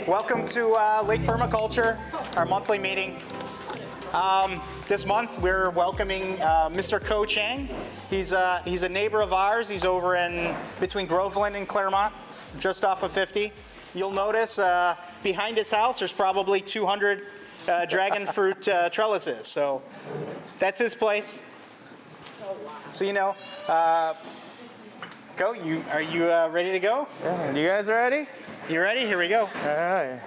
Welcome to Lake Permaculture, our monthly meeting. This month we're welcoming Mr. Ko Chang. He's a neighbor of ours. He's over in between Groveland and Claremont, just off of 50. You'll notice behind his house there's probably 200 dragon fruit trellises. So that's his place. So you know, Ko, are you ready to go? Yeah, you guys ready? You ready? Here we go. All right.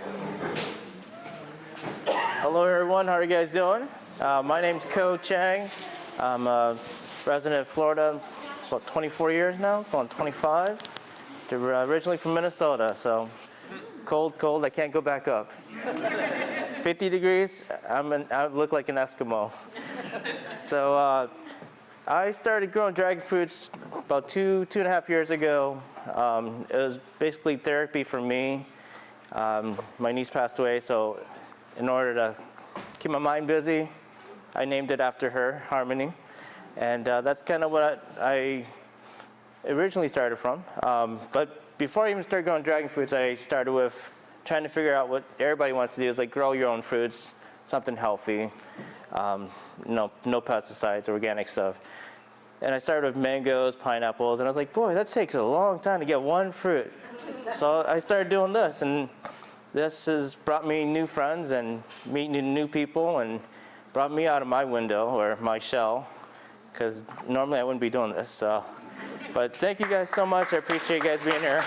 Hello, everyone. How are you guys doing? My name's Ko Chang. I'm a resident of Florida about 24 years now, going 25. Originally from Minnesota, so cold. I can't go back up. 50 degrees. I look like an Eskimo. So I started growing dragon fruits about two and a half years ago. It was basically therapy for me. My niece passed away, so in order to keep my mind busy, I named it after her, Harmony. And that's kind of what I originally started from. But before I even started growing dragon fruits, I started with trying to figure out what everybody wants to do, is like grow your own fruits, something healthy, no pesticides, organic stuff. And I started with mangoes, pineapples, and I was like, boy, that takes a long time to get one fruit. So I started doing this, and this has brought me new friends and meeting new people, and brought me out of my window or my shell, because normally I wouldn't be doing this. So, but thank you guys so much. I appreciate you guys being here.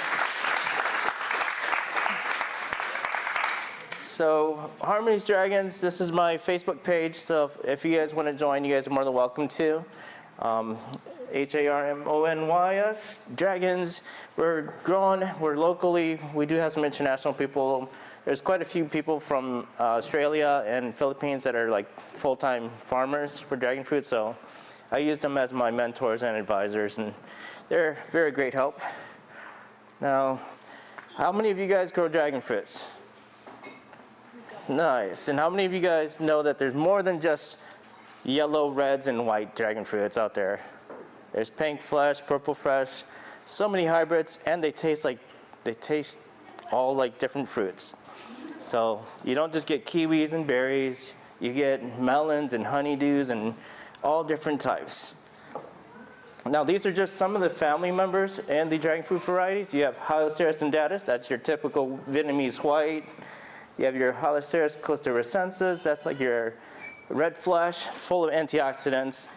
So Harmony's Dragons, this is my Facebook page, so if you guys want to join, you guys are more than welcome to. HARMONYS, Dragons. We're growing, we're locally, we do have some international people. There's quite a few people from Australia and Philippines that are like full-time farmers for dragon fruit, so I use them as my mentors and advisors, and they're very great help. Now, how many of you guys grow dragon fruits? Nice. And how many of you guys know that there's more than just yellow, reds, and white dragon fruits out there? There's pink flesh, purple flesh, so many hybrids, and they taste all like different fruits. So you don't just get kiwis and berries, you get melons and honeydews and all different types. Now these are just some of the family members and the dragon fruit varieties. You have Hyloceras undatus, that's your typical Vietnamese white. You have your Hyloceras costarricensis, that's like your red flesh, full of antioxidants.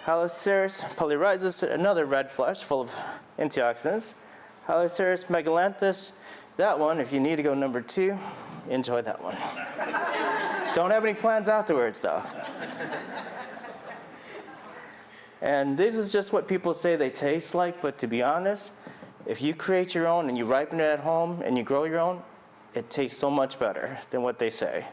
Hyloceras polyrhizis, another red flesh, full of antioxidants. Hyloceras megalanthus, that one, if you need to go number 2, enjoy that one. Don't have any plans afterwards, though. And this is just what people say they taste like, but to be honest, if you create your own and you ripen it at home and you grow your own, it tastes so much better than what they say.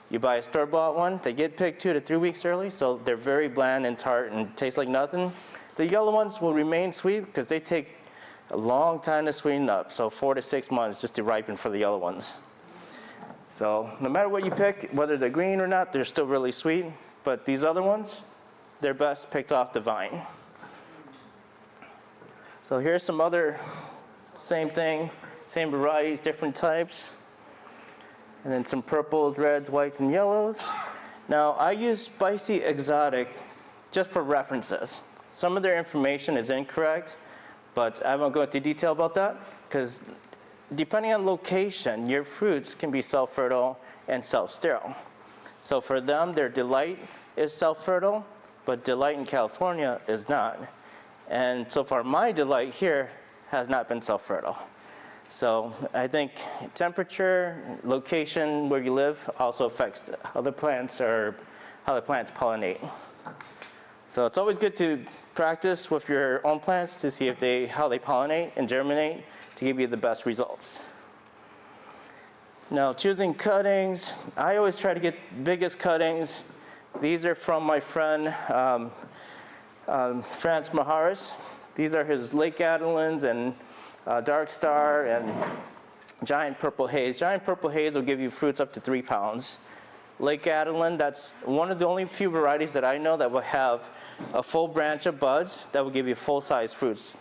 You buy a store-bought one, they get picked 2 to 3 weeks early, so they're very bland and tart and taste like nothing. The yellow ones will remain sweet because they take a long time to sweeten up, so 4 to 6 months just to ripen for the yellow ones. So no matter what you pick, whether they're green or not, they're still really sweet, but these other ones, they're best picked off the vine. So here's some other, same thing, same varieties, different types. And then some purples, reds, whites, and yellows. Now, I use Spicy Exotic just for references. Some of their information is incorrect, but I won't go into detail about that, because depending on location, your fruits can be self-fertile and self-sterile. So for them, their Delight is self-fertile, but Delight in California is not. And so far, my Delight here has not been self-fertile. So I think temperature, location, where you live also affects how the plants pollinate. So it's always good to practice with your own plants to see how they pollinate and germinate to give you the best results. Now choosing cuttings, I always try to get biggest cuttings. These are from my friend Franz Maharis. These are his Lake Adelines and Dark Star and Giant Purple Haze. Giant Purple Haze will give you fruits up to 3 pounds. Lake Adeline, that's one of the only few varieties that I know that will have a full branch of buds that will give you full-size fruits.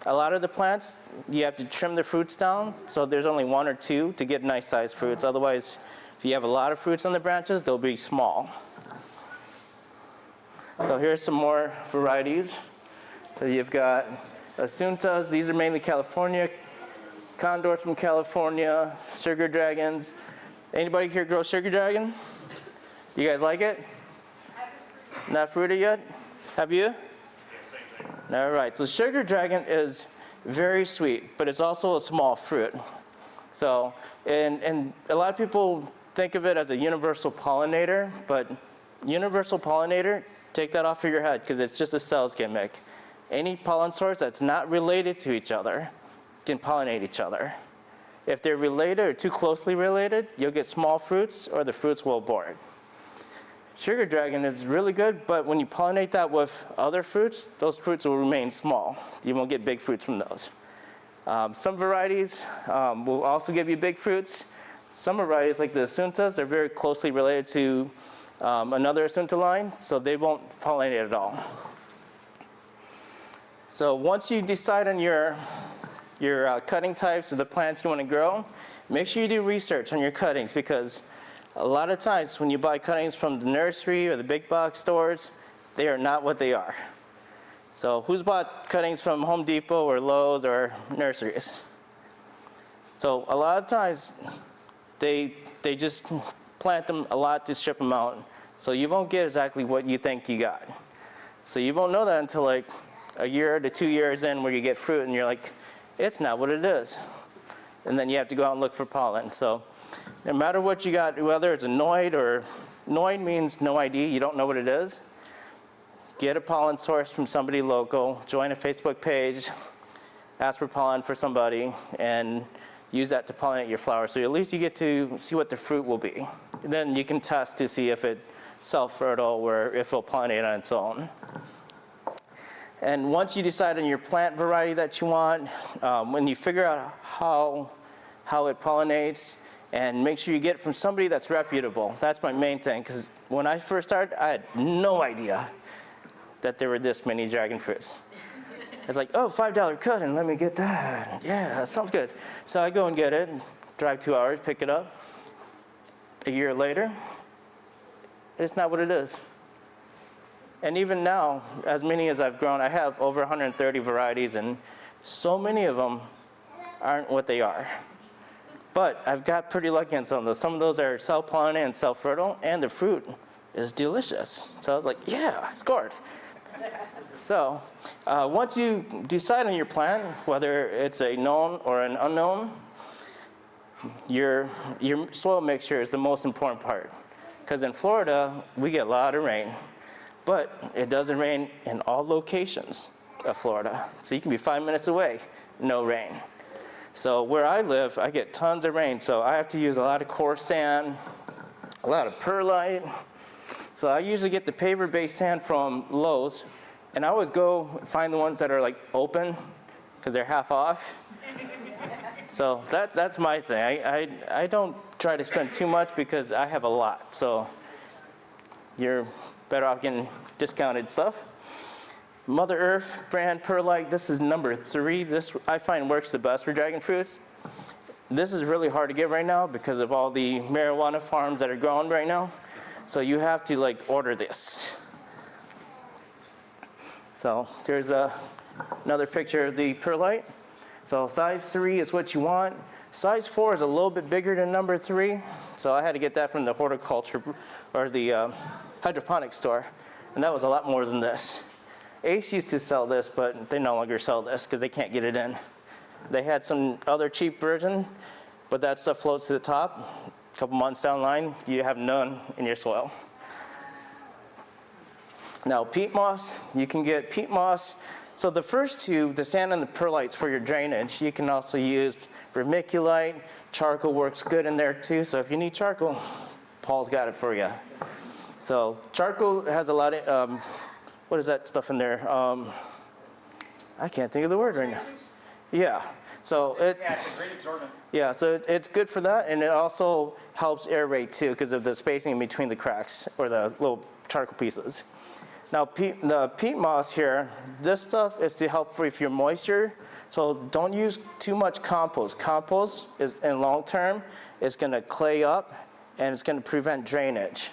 A lot of the plants, you have to trim the fruits down, so there's only 1 or 2 to get nice sized fruits. Otherwise, if you have a lot of fruits on the branches, they'll be small. So here's some more varieties. So you've got Asuntas, these are mainly California, condors from California, sugar dragons. Anybody here grow sugar dragon? You guys like it? Not fruited yet? Have you? All right, so sugar dragon is very sweet, but it's also a small fruit. So, and a lot of people think of it as a universal pollinator, but universal pollinator, take that off of your head because it's just a sales gimmick. Any pollen source that's not related to each other can pollinate each other. If they're related or too closely related, you'll get small fruits or the fruits will abort. Sugar dragon is really good, but when you pollinate that with other fruits, those fruits will remain small. You won't get big fruits from those. Some varieties will also give you big fruits. Some varieties, like the Asuntas, are very closely related to another Asunta line, so they won't pollinate at all. So once you decide on your cutting types of the plants you want to grow, make sure you do research on your cuttings, because a lot of times when you buy cuttings from the nursery or the big box stores, they are not what they are. So who's bought cuttings from Home Depot or Lowe's or nurseries? So a lot of times they just plant them a lot to ship them out. So you won't get exactly what you think you got. So you won't know that until like a year to 2 years in, where you get fruit and you're like, it's not what it is. And then you have to go out and look for pollen. So no matter what you got, whether it's a Noid or Noid means no ID, you don't know what it is, get a pollen source from somebody local, join a Facebook page, ask for pollen for somebody, and use that to pollinate your flowers. So at least you get to see what the fruit will be. And then you can test to see if it's self-fertile or if it'll pollinate on its own. And once you decide on your plant variety that you want, when you figure out how it pollinates, and make sure you get it from somebody that's reputable. That's my main thing, because when I first started, I had no idea that there were this many dragon fruits. It's like, oh, $5 cut, and let me get that. Yeah, that sounds good. So I go and get it, drive 2 hours, pick it up. A year later, it's not what it is. And even now, as many as I've grown, I have over 130 varieties, and so many of them aren't what they are. But I've got pretty lucky on some of those. Some of those are self-pollinated and self-fertile, and the fruit is delicious. So I was like, yeah, scored. So once you decide on your plant, whether it's a known or an unknown, your soil mixture is the most important part. Because in Florida, we get a lot of rain. But it doesn't rain in all locations of Florida. So you can be 5 minutes away, no rain. So where I live, I get tons of rain, so I have to use a lot of coarse sand, a lot of perlite. So I usually get the paver-based sand from Lowe's, and I always go find the ones that are like open, because they're half off. So that's my thing. I don't try to spend too much because I have a lot. So you're better off getting discounted stuff. Mother Earth brand perlite, this is number 3. This I find works the best for dragon fruits. This is really hard to get right now because of all the marijuana farms that are growing right now. So you have to like order this. So there's another picture of the perlite. So size 3 is what you want. Size 4 is a little bit bigger than number 3. So I had to get that from the horticulture or the hydroponic store. And that was a lot more than this. Ace used to sell this, but they no longer sell this because they can't get it in. They had some other cheap version, but that stuff floats to the top. A couple months down the line, you have none in your soil. Now, peat moss, you can get peat moss. So the first two, the sand and the perlites for your drainage, you can also use vermiculite. Charcoal works good in there too, so if you need charcoal, Paul's got it for you. So charcoal has a lot of, what is that stuff in there? I can't think of the word right now. Yeah. So it's a great absorbent. Yeah, so it's good for that, and it also helps aerate too because of the spacing in between the cracks or the little charcoal pieces. Now, the peat moss here, this stuff is to help with your moisture. So don't use too much compost. Compost is, in long term, is going to clay up and it's going to prevent drainage.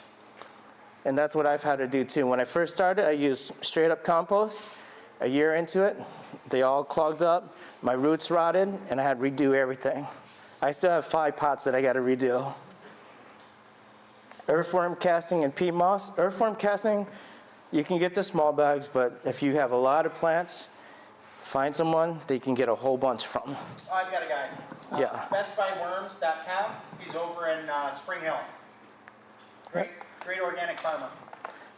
And that's what I've had to do too. When I first started, I used straight up compost. A year into it, they all clogged up, my roots rotted, and I had to redo everything. I still have 5 pots that I got to redo. Earthworm casting and peat moss. Earthworm casting, you can get the small bags, but if you have a lot of plants, find someone that you can get a whole bunch from. Oh, I've got a guy. Yeah. bestbuyworms.com. He's over in Spring Hill. Great organic farmer.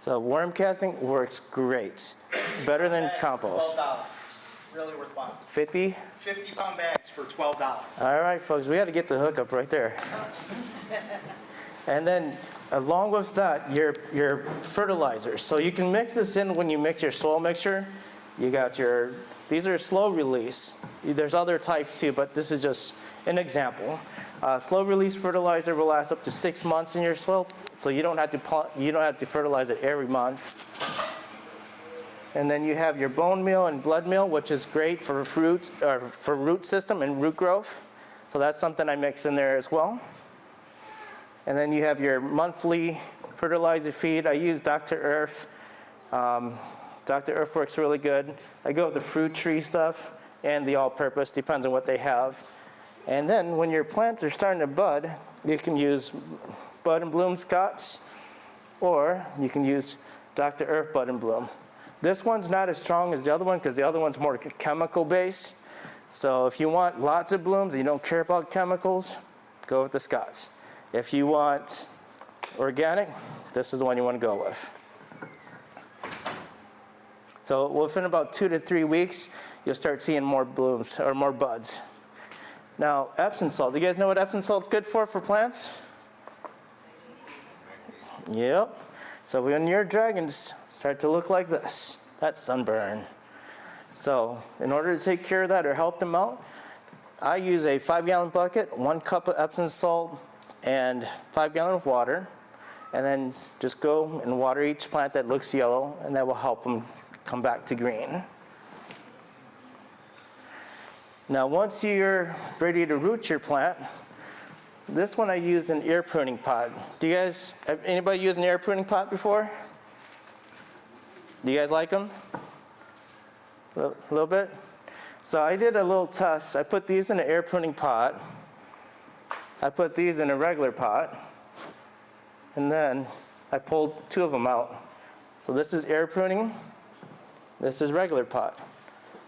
So worm casting works great. Better than compost. $12. Really worthwhile. 50? 50-pound bags for $12. All right, folks, we had to get the hookup right there. And then along with that, your fertilizers. So you can mix this in when you mix your soil mixture. You got these are slow release. There's other types too, but this is just an example. Slow release fertilizer will last up to 6 months in your soil, so you don't have to fertilize it every month. And then you have your bone meal and blood meal, which is great for fruit or for root system and root growth. So that's something I mix in there as well. And then you have your monthly fertilizer feed. I use Dr. Earth. Dr. Earth works really good. I go with the fruit tree stuff and the all-purpose, depends on what they have. And then when your plants are starting to bud, you can use Bud and Bloom Scots, or you can use Dr. Earth Bud and Bloom. This one's not as strong as the other one because the other one's more chemical based. So if you want lots of blooms and you don't care about chemicals, go with the Scots. If you want organic, this is the one you want to go with. So within about 2 to 3 weeks, you'll start seeing more blooms or more buds. Now, Epsom salt. Do you guys know what Epsom salt's good for plants? Yep. So when your dragons start to look like this, that's sunburn. So in order to take care of that or help them out, I use a 5-gallon bucket, 1 cup of Epsom salt, and 5 gallons of water. And then just go and water each plant that looks yellow, and that will help them come back to green. Now, once you're ready to root your plant, this one I use an ear pruning pot. Have anybody used an ear pruning pot before? Do you guys like them? A little bit? So I did a little test. I put these in an air pruning pot. I put these in a regular pot. And then I pulled 2 of them out. So this is air pruning. This is regular pot.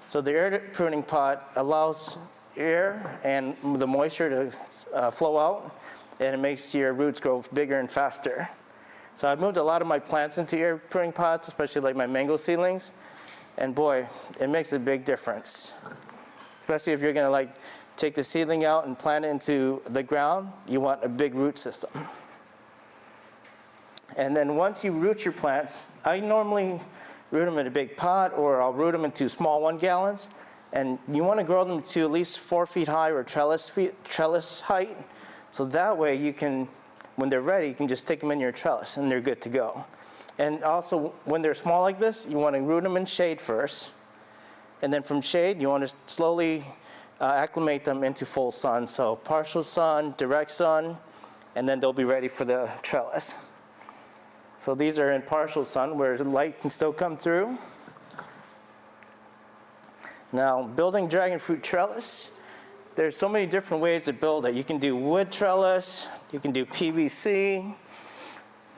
So the air pruning pot allows air and the moisture to flow out, and it makes your roots grow bigger and faster. So I've moved a lot of my plants into air pruning pots, especially like my mango seedlings, and boy, it makes a big difference. Especially if you're gonna take the seedling out and plant it into the ground, you want a big root system. And then once you root your plants, I normally root them in a big pot, or I'll root them into small 1 gallons. And you want to grow them to at least 4 feet high or trellis height. So that way you can, when they're ready, you can just stick them in your trellis and they're good to go. And also when they're small like this, you want to root them in shade first. And then from shade, you want to slowly acclimate them into full sun. So partial sun, direct sun, and then they'll be ready for the trellis. So these are in partial sun where the light can still come through. Now, building dragon fruit trellis, there's so many different ways to build it. You can do wood trellis, you can do PVC.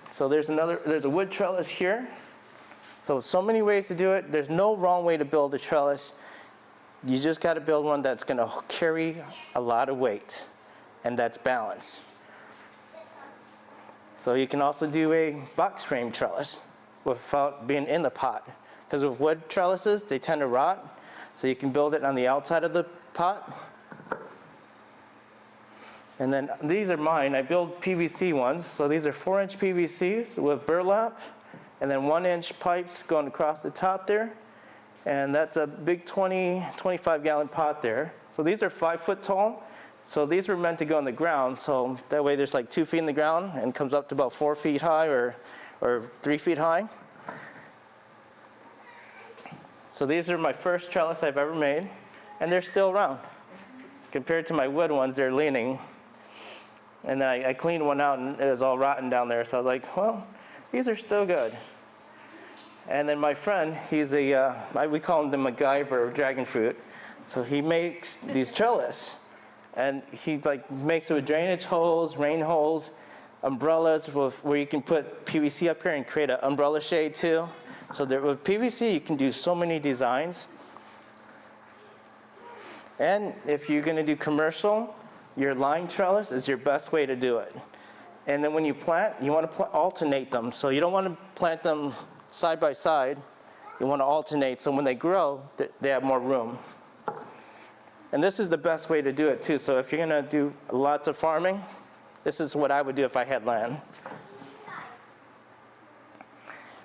So there's a wood trellis here. So many ways to do it. There's no wrong way to build a trellis. You just got to build one that's going to carry a lot of weight, and that's balanced. So you can also do a box frame trellis without being in the pot. Because with wood trellises, they tend to rot. So you can build it on the outside of the pot. And then these are mine. I build PVC ones. So these are 4-inch PVCs with burlap. And then 1-inch pipes going across the top there. And that's a big 25-gallon pot there. So these are 5 foot tall. So these were meant to go in the ground, so that way there's 2 feet in the ground and comes up to about 4 feet high or 3 feet high. So these are my first trellis I've ever made, and they're still around. Compared to my wood ones, they're leaning. And then I cleaned one out, and it was all rotten down there. So I was like, well, these are still good. And then my friend, he's we call him the MacGyver of dragon fruit. So he makes these trellis, and he makes it with drainage holes, rain holes, umbrellas where you can put PVC up here and create an umbrella shade too. So with PVC, you can do so many designs. And if you're going to do commercial, your line trellis is your best way to do it. And then when you plant, you want to alternate them. So you don't want to plant them side by side. You want to alternate so when they grow, they have more room. And this is the best way to do it too. So if you're going to do lots of farming, this is what I would do if I had land.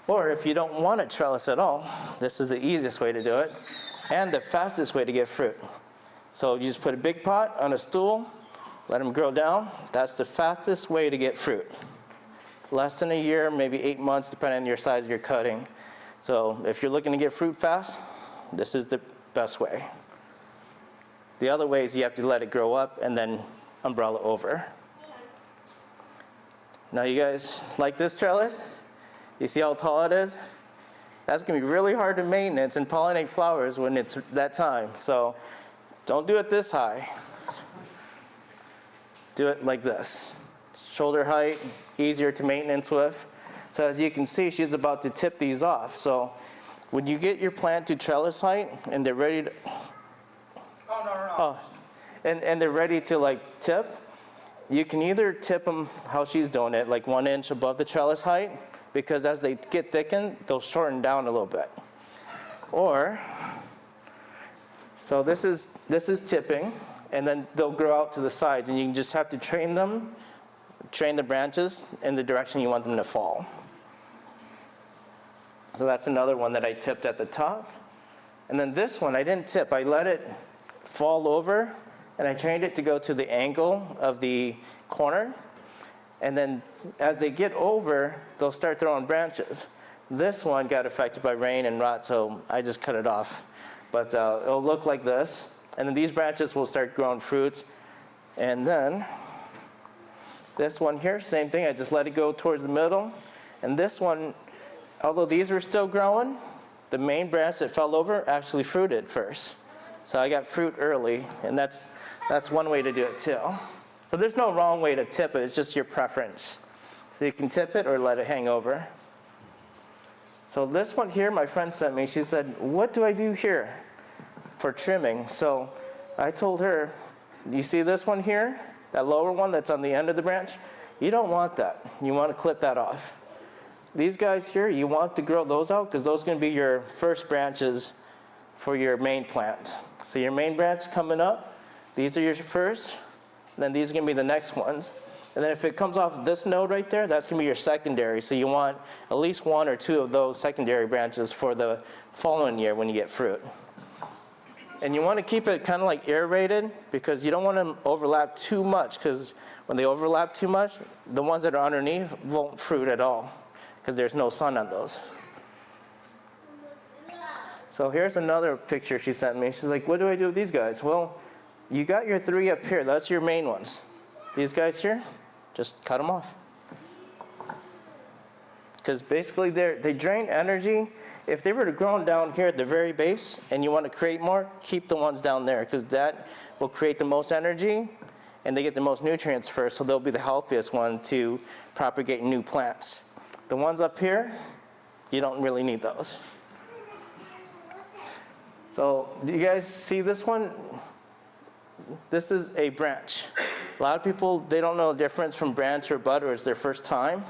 Or if you don't want a trellis at all, this is the easiest way to do it and the fastest way to get fruit. So you just put a big pot on a stool, let them grow down. That's the fastest way to get fruit. Less than a year, maybe 8 months, depending on your size of your cutting. So if you're looking to get fruit fast, this is the best way. The other way is you have to let it grow up and then umbrella over. Now you guys like this trellis? You see how tall it is? That's going to be really hard to maintenance and pollinate flowers when it's that time. So don't do it this high. Do it like this. Shoulder height, easier to maintenance with. So as you can see, she's about to tip these off. So when you get your plant to trellis height and they're ready to... And they're ready to tip, you can either tip them how she's doing it, 1 inch above the trellis height, because as they get thickened, they'll shorten down a little bit. Or, so this is tipping, and then they'll grow out to the sides, and you just have to train the branches in the direction you want them to fall. So that's another one that I tipped at the top. And then this one, I didn't tip, I let it fall over, and I trained it to go to the angle of the corner. And then as they get over, they'll start throwing branches. This one got affected by rain and rot, so I just cut it off. But it'll look like this. And then these branches will start growing fruits. And then this one here, same thing. I just let it go towards the middle. And this one, although these were still growing, the main branch that fell over actually fruited first. So I got fruit early, and that's one way to do it too. So there's no wrong way to tip it, it's just your preference. So you can tip it or let it hang over. So this one here, my friend sent me, she said, what do I do here for trimming? So I told her, you see this one here, that lower one that's on the end of the branch? You don't want that, you want to clip that off. These guys here, you want to grow those out because those are going to be your first branches for your main plant. So your main branch coming up, these are your first, then these are going to be the next ones. And then if it comes off this node right there, that's going to be your secondary. So you want at least 1 or 2 of those secondary branches for the following year when you get fruit. And you want to keep it kind of aerated because you don't want them overlap too much, because when they overlap too much, the ones that are underneath won't fruit at all because there's no sun on those. So here's another picture she sent me. She's like, what do I do with these guys? Well, you got your 3 up here. That's your main ones. These guys here, just cut them off. Because basically they drain energy. If they were to grow down here at the very base and you want to create more, keep the ones down there because that will create the most energy and they get the most nutrients first, so they'll be the healthiest one to propagate new plants. The ones up here, you don't really need those. So do you guys see this one? This is a branch. A lot of people, they don't know the difference from branch or bud, or it's their first time.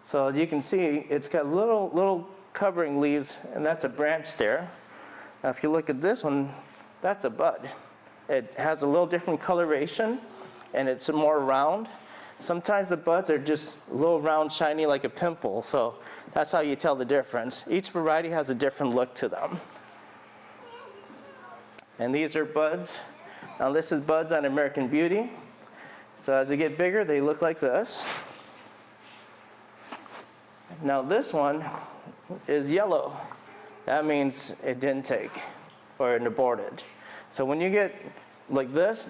So as you can see, it's got little covering leaves, and that's a branch there. Now if you look at this one, that's a bud. It has a little different coloration, and it's more round. Sometimes the buds are just a little round, shiny like a pimple, so that's how you tell the difference. Each variety has a different look to them. And these are buds. Now this is buds on American Beauty. So as they get bigger, they look like this. Now this one is yellow. that means it didn't take or it aborted. So when you get like this,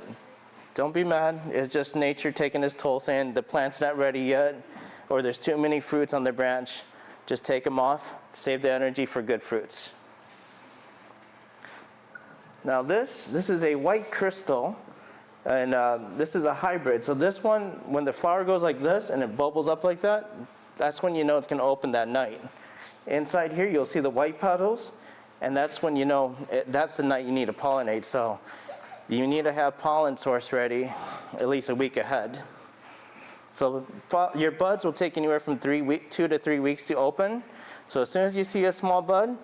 don't be mad. It's just nature taking its toll, saying the plant's not ready yet, or there's too many fruits on the branch. Just take them off, save the energy for good fruits. Now this is a white crystal, and this is a hybrid. So this one, when the flower goes like this and it bubbles up like that, that's when you know it's going to open that night. Inside here, you'll see the white petals, and that's when you know that's the night you need to pollinate. So you need to have pollen source ready at least a week ahead. So your buds will take anywhere from 2 to 3 weeks to open. So as soon as you see a small bud,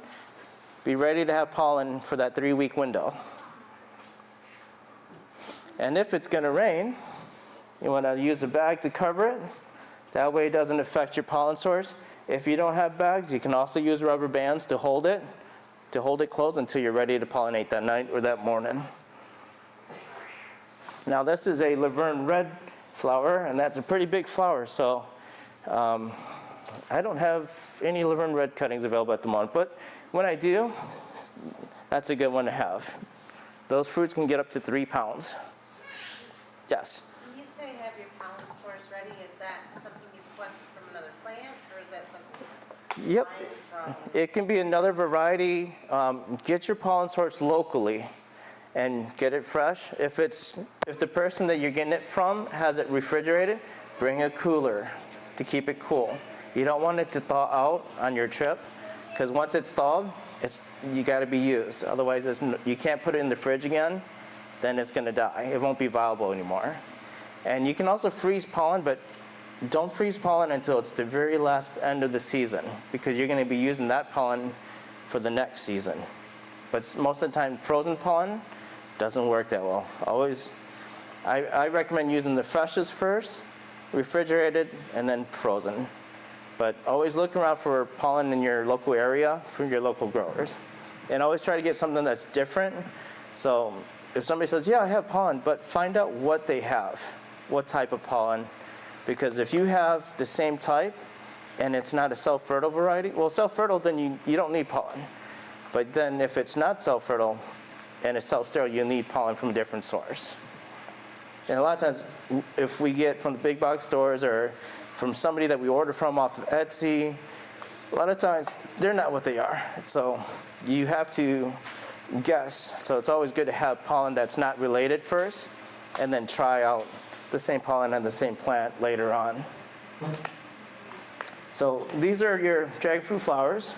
be ready to have pollen for that 3-week window. And if it's going to rain, you want to use a bag to cover it. That way it doesn't affect your pollen source. If you don't have bags, you can also use rubber bands to hold it closed until you're ready to pollinate that night or that morning. Now this is a Laverne red flower, and that's a pretty big flower. So I don't have any Laverne red cuttings available at the moment, but when I do, that's a good one to have. Those fruits can get up to 3 pounds. Yes? When you say have your pollen source ready, is that something you collected from another plant, or is that something you Yep. find from? It can be another variety. Get your pollen source locally and get it fresh. If the person that you're getting it from has it refrigerated, bring a cooler to keep it cool. You don't want it to thaw out on your trip, because once it's thawed, you got to be used. Otherwise, you can't put it in the fridge again. Then it's going to die. It won't be viable anymore. And you can also freeze pollen, but don't freeze pollen until it's the very last end of the season, because you're going to be using that pollen for the next season. But most of the time, frozen pollen doesn't work that well. I recommend using the freshest first, refrigerated, and then frozen. But always look around for pollen in your local area from your local growers. And always try to get something that's different. So if somebody says, yeah, I have pollen, but find out what they have, what type of pollen. Because if you have the same type and it's not a self-fertile variety, well, self-fertile, then you don't need pollen. But then if it's not self-fertile and it's self-sterile, you need pollen from a different source. And a lot of times, if we get from the big box stores or from somebody that we order from off of Etsy, a lot of times they're not what they are. So you have to guess. So it's always good to have pollen that's not related first, and then try out the same pollen on the same plant later on. So these are your dragon fruit flowers.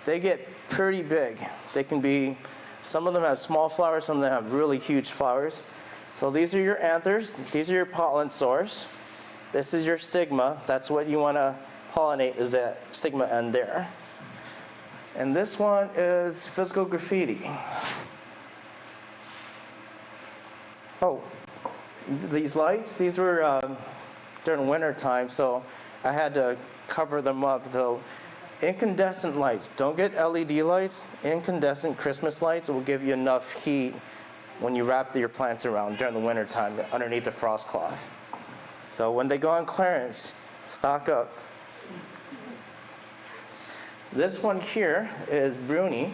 They get pretty big. They can be, some of them have small flowers, some of them have really huge flowers. So these are your anthers. These are your pollen source. This is your stigma. That's what you want to pollinate, is that stigma end there. And this one is physical graffiti. Oh, these lights, these were during winter time, so I had to cover them up. So incandescent lights, don't get LED lights. Incandescent Christmas lights will give you enough heat when you wrap your plants around during the winter time underneath the frost cloth. So when they go on clearance, stock up. This one here is Bruni.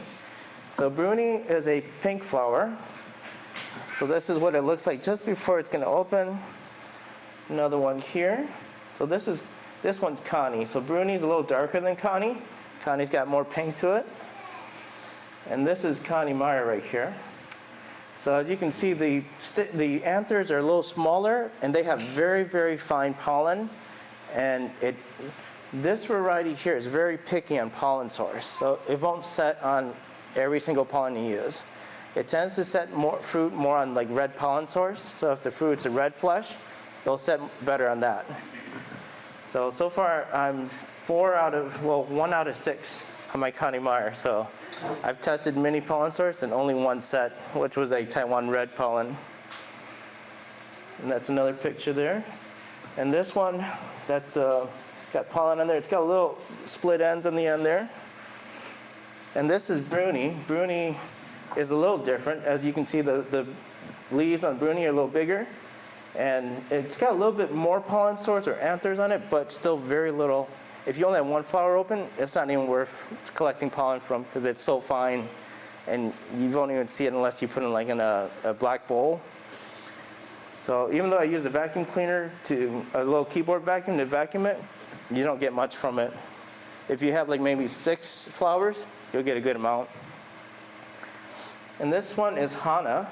So Bruni is a pink flower. So this is what it looks like just before it's going to open. Another one here. So this one's Connie. So Bruni's a little darker than Connie. Connie's got more pink to it. And this is Connie Meyer right here. So as you can see, the anthers are a little smaller, and they have very, very fine pollen. And this variety here is very picky on pollen source, so it won't set on every single pollen you use. It tends to set fruit more on like red pollen source. So if the fruit's a red flesh, it'll set better on that. So far I'm 1 out of 6 on my Connie Meyer. So I've tested many pollen sorts and only one set, which was a Taiwan red pollen. And that's another picture there. And this one, that's got pollen on there. It's got a little split ends on the end there. And this is Bruni. Bruni is a little different. As you can see, the leaves on Bruni are a little bigger. And it's got a little bit more pollen source or anthers on it, but still very little if you only have one flower open, it's not even worth collecting pollen from because it's so fine, and you won't even see it unless you put it like in a black bowl. So even though I use a vacuum cleaner a little keyboard vacuum to vacuum it, you don't get much from it. If you have like maybe 6 flowers, you'll get a good amount. And this one is Hana.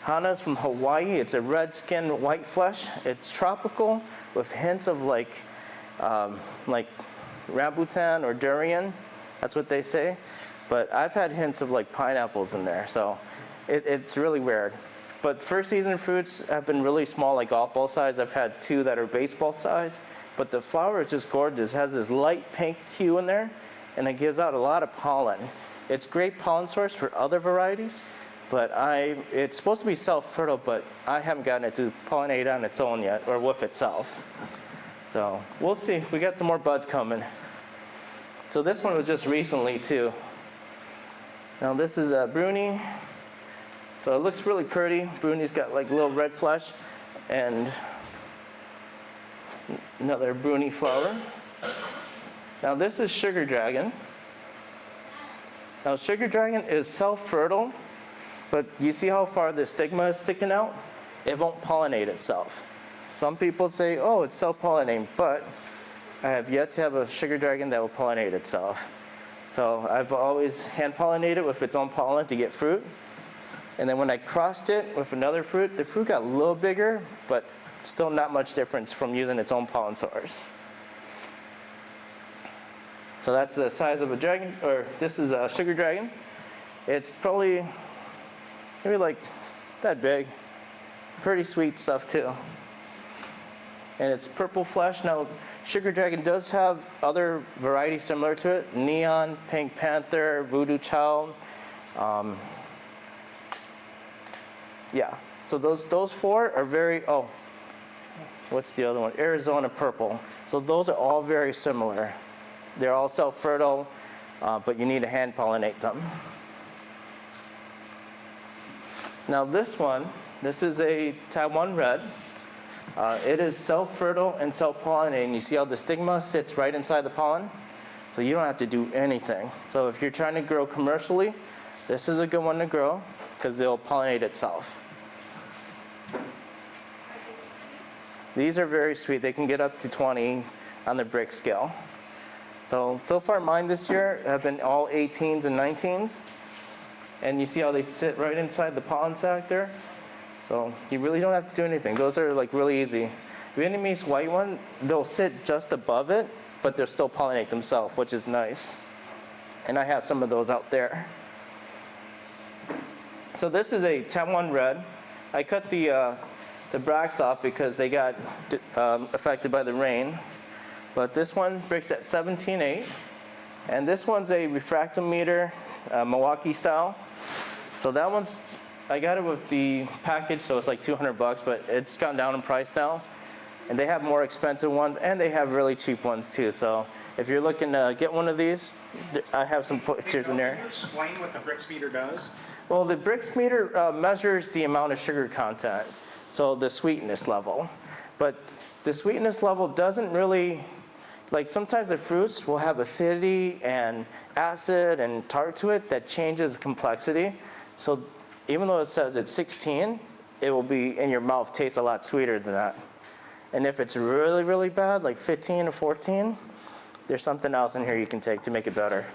Hana is from Hawaii. It's a red skin, white flesh. It's tropical with hints of like rambutan or durian. That's what they say. But I've had hints of like pineapples in there, so it's really weird. But first season fruits have been really small, like golf ball size. I've had 2 that are baseball size. But the flower is just gorgeous. It has this light pink hue in there, and it gives out a lot of pollen. It's great pollen source for other varieties, but it's supposed to be self-fertile, but I haven't gotten it to pollinate on its own yet, or with itself. So we'll see. We got some more buds coming. So this one was just recently too. Now this is a Bruni. So it looks really pretty. Bruni's got like little red flesh, and another Bruni flower. Now this is Sugar Dragon. Now Sugar Dragon is self-fertile, but you see how far the stigma is sticking out? It won't pollinate itself. Some people say, oh, it's self-pollinating, but I have yet to have a Sugar Dragon that will pollinate itself. So I've always hand-pollinated with its own pollen to get fruit. And then when I crossed it with another fruit, the fruit got a little bigger, but still not much difference from using its own pollen source. So that's the size of a dragon, or this is a Sugar Dragon. It's probably maybe like that big. Pretty sweet stuff too. And it's purple flesh. Now, Sugar Dragon does have other varieties similar to it. Neon, Pink Panther, Voodoo Child. Yeah, so those 4 are very, what's the other one? Arizona Purple. So those are all very similar. They're all self-fertile, but you need to hand pollinate them. Now this is a Taiwan Red. It is self-fertile and self-pollinating. You see how the stigma sits right inside the pollen? So you don't have to do anything. So if you're trying to grow commercially, this is a good one to grow because it'll pollinate itself. These are very sweet. They can get up to 20 on the brick scale. So far mine this year have been all 18s and 19s. And you see how they sit right inside the pollen sac there? So you really don't have to do anything. Those are like really easy. Vietnamese white one, they'll sit just above it, but they'll still pollinate themselves, which is nice. And I have some of those out there. So this is a Taiwan Red. I cut the bracts off because they got affected by the rain. But this one breaks at 17.8. And this one's a refractometer, Milwaukee style. So that one's, I got it with the package, so it's like $200, but it's gone down in price now. And they have more expensive ones, and they have really cheap ones too. So if you're looking to get one of these, I have some pictures in there. Can you explain what the Brix meter does? Well, the Brix meter measures the amount of sugar content, so the sweetness level. But the sweetness level doesn't really, like sometimes the fruits will have acidity and acid and tart to it that changes complexity. So even though it says it's 16, it will be in your mouth taste a lot sweeter than that. And if it's really, really bad, like 15 or 14, there's something else in here you can take to make it better.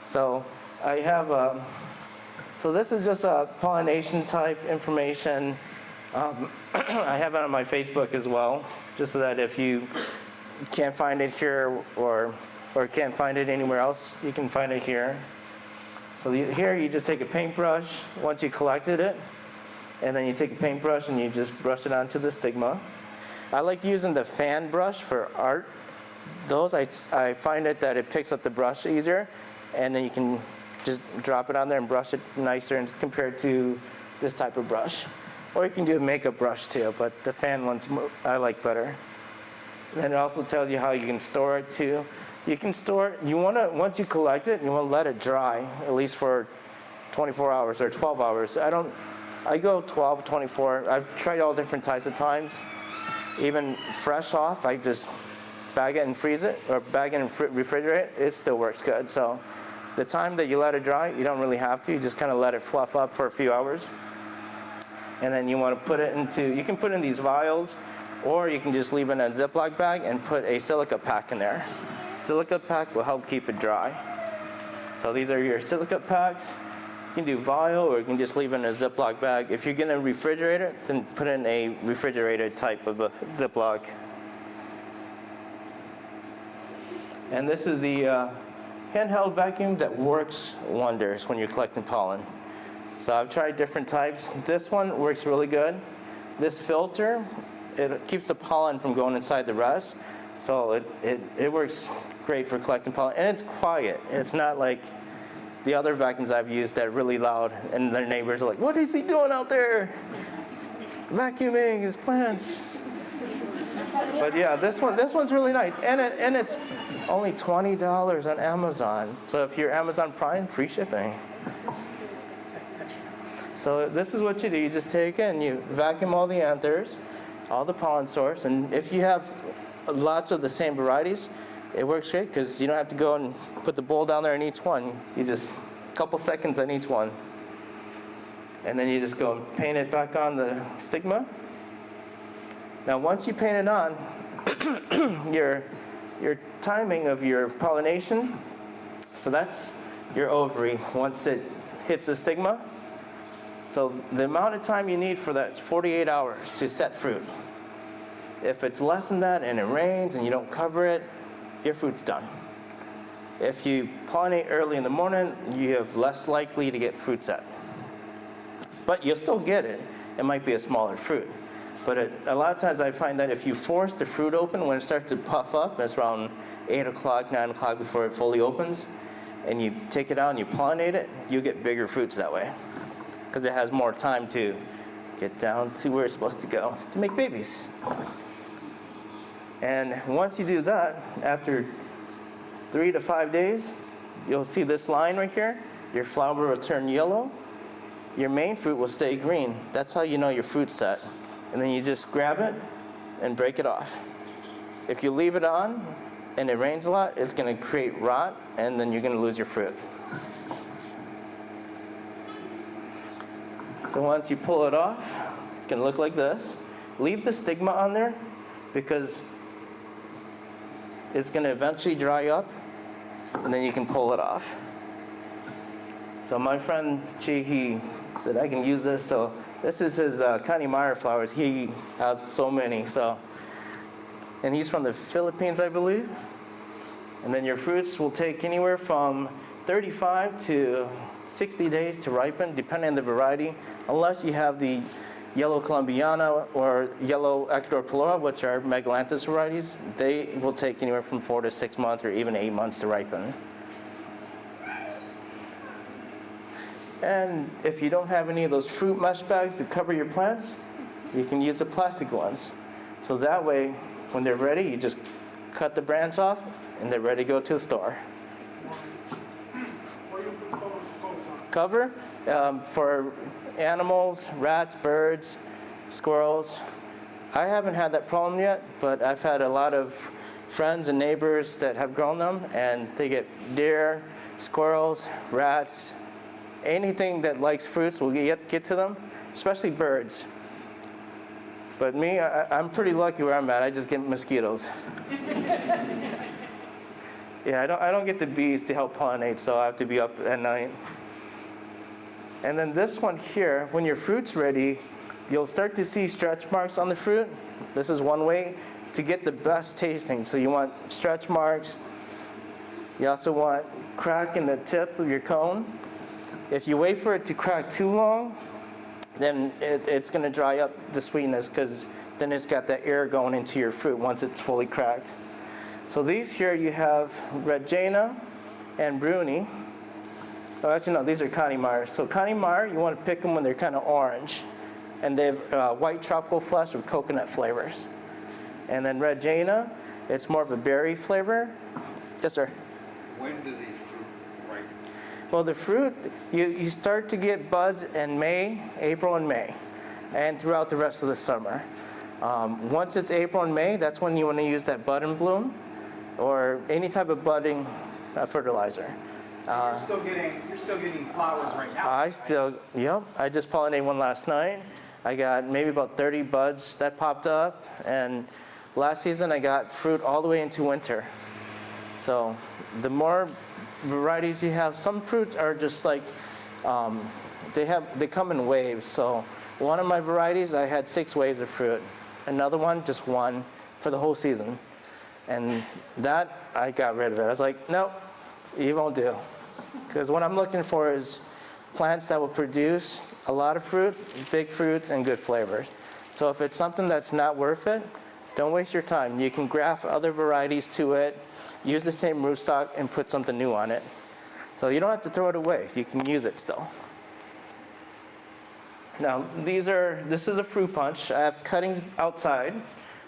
So I have, so this is just a pollination type information. I have it on my Facebook as well, just so that if you can't find it here or can't find it anywhere else, you can find it here. So here you just take a paintbrush once you collected it, and then you take a paintbrush and you just brush it onto the stigma. I like using the fan brush for art. Those, I find it that it picks up the brush easier, and then you can just drop it on there and brush it nicer compared to this type of brush. Or you can do a makeup brush too, but the fan ones I like better. And it also tells you how you can store it too. You can store it, once you collect it, you want to let it dry, at least for 24 hours or 12 hours. I go 12, 24. I've tried all different types of times. Even fresh off, I just bag it and freeze it, or bag it and refrigerate it, it still works good. So the time that you let it dry, you don't really have to. You just kind of let it fluff up for a few hours. And then you want to put it into, you can put in these vials, or you can just leave it in a Ziploc bag and put a silica pack in there. Silica pack will help keep it dry. So these are your silica packs. You can do vial, or you can just leave it in a Ziploc bag. If you're going to refrigerate it, then put in a refrigerated type of a Ziploc. And this is the handheld vacuum that works wonders when you're collecting pollen. So I've tried different types. This one works really good. This filter, it keeps the pollen from going inside the rest. So it works great for collecting pollen. And it's quiet. It's not like the other vacuums I've used that are really loud, and their neighbors are like, "What is he doing out there? Vacuuming his plants." But yeah, this one's really nice. And it's only $20 on Amazon. So if you're Amazon Prime, free shipping. So this is what you do. You just take it and you vacuum all the anthers, all the pollen source. And if you have lots of the same varieties, it works great because you don't have to go and put the bowl down there in each one. You just a couple seconds on each one. And then you just go and paint it back on the stigma. Now once you paint it on, your timing of your pollination, so that's your ovary once it hits the stigma. So the amount of time you need for that 48 hours to set fruit. If it's less than that and it rains and you don't cover it, your fruit's done. If you pollinate early in the morning, you have less likely to get fruit set. But you'll still get it. It might be a smaller fruit. But a lot of times I find that if you force the fruit open when it starts to puff up, it's around 8 o'clock, 9 o'clock before it fully opens, and you take it out and you pollinate it, you get bigger fruits that way. Because it has more time to get down to where it's supposed to go to make babies. And once you do that, after 3 to 5 days, you'll see this line right here. Your flower will turn yellow. Your main fruit will stay green. That's how you know your fruit's set. And then you just grab it and break it off. If you leave it on and it rains a lot, it's going to create rot, and then you're going to lose your fruit. So once you pull it off, it's going to look like this. Leave the stigma on there because it's going to eventually dry up, and then you can pull it off. So my friend, he said, I can use this. So this is his Connie Meyer flowers. He has so many. And he's from the Philippines, I believe. And then your fruits will take anywhere from 35 to 60 days to ripen, depending on the variety, unless you have the yellow Columbiana or yellow Ecuador Pelora, which are Megalanthus varieties. They will take anywhere from 4 to 6 months or even 8 months to ripen. And if you don't have any of those fruit mesh bags to cover your plants, you can use the plastic ones. So that way, when they're ready, you just cut the branch off and they're ready to go to the store. Cover for animals, rats, birds, squirrels. I haven't had that problem yet, but I've had a lot of friends and neighbors that have grown them, and they get deer, squirrels, rats, anything that likes fruits will get to them, especially birds. But me, I'm pretty lucky where I'm at. I just get mosquitoes. Yeah, I don't get the bees to help pollinate, so I have to be up at night. And then this one here, when your fruit's ready, you'll start to see stretch marks on the fruit. This is one way to get the best tasting. So you want stretch marks. You also want crack in the tip of your cone. If you wait for it to crack too long, then it's going to dry up the sweetness, because then it's got that air going into your fruit once it's fully cracked. So these here you have Regina and Bruni. Oh, actually, no, these are Connie Meyer. So Connie Meyer, you want to pick them when they're kind of orange. And they have white tropical flesh with coconut flavors. And then Regina, it's more of a berry flavor. Yes, sir? When do these fruit ripen? Well, the fruit, you start to get buds in May, April and May, and throughout the rest of the summer. Once it's April and May, that's when you want to use that bud and bloom. or any type of budding fertilizer. You're still getting flowers right now. Yep, I just pollinated one last night. I got maybe about 30 buds that popped up, and last season I got fruit all the way into winter. So the more varieties you have, some fruits are just like, they come in waves. So one of my varieties, I had 6 waves of fruit. Another one, just 1 for the whole season. And that, I got rid of it. I was like, nope, you won't do. Because what I'm looking for is plants that will produce a lot of fruit, big fruits, and good flavors. So if it's something that's not worth it, don't waste your time. You can graft other varieties to it, use the same rootstock, and put something new on it. So you don't have to throw it away. You can use it still. Now, this is a fruit punch. I have cuttings outside.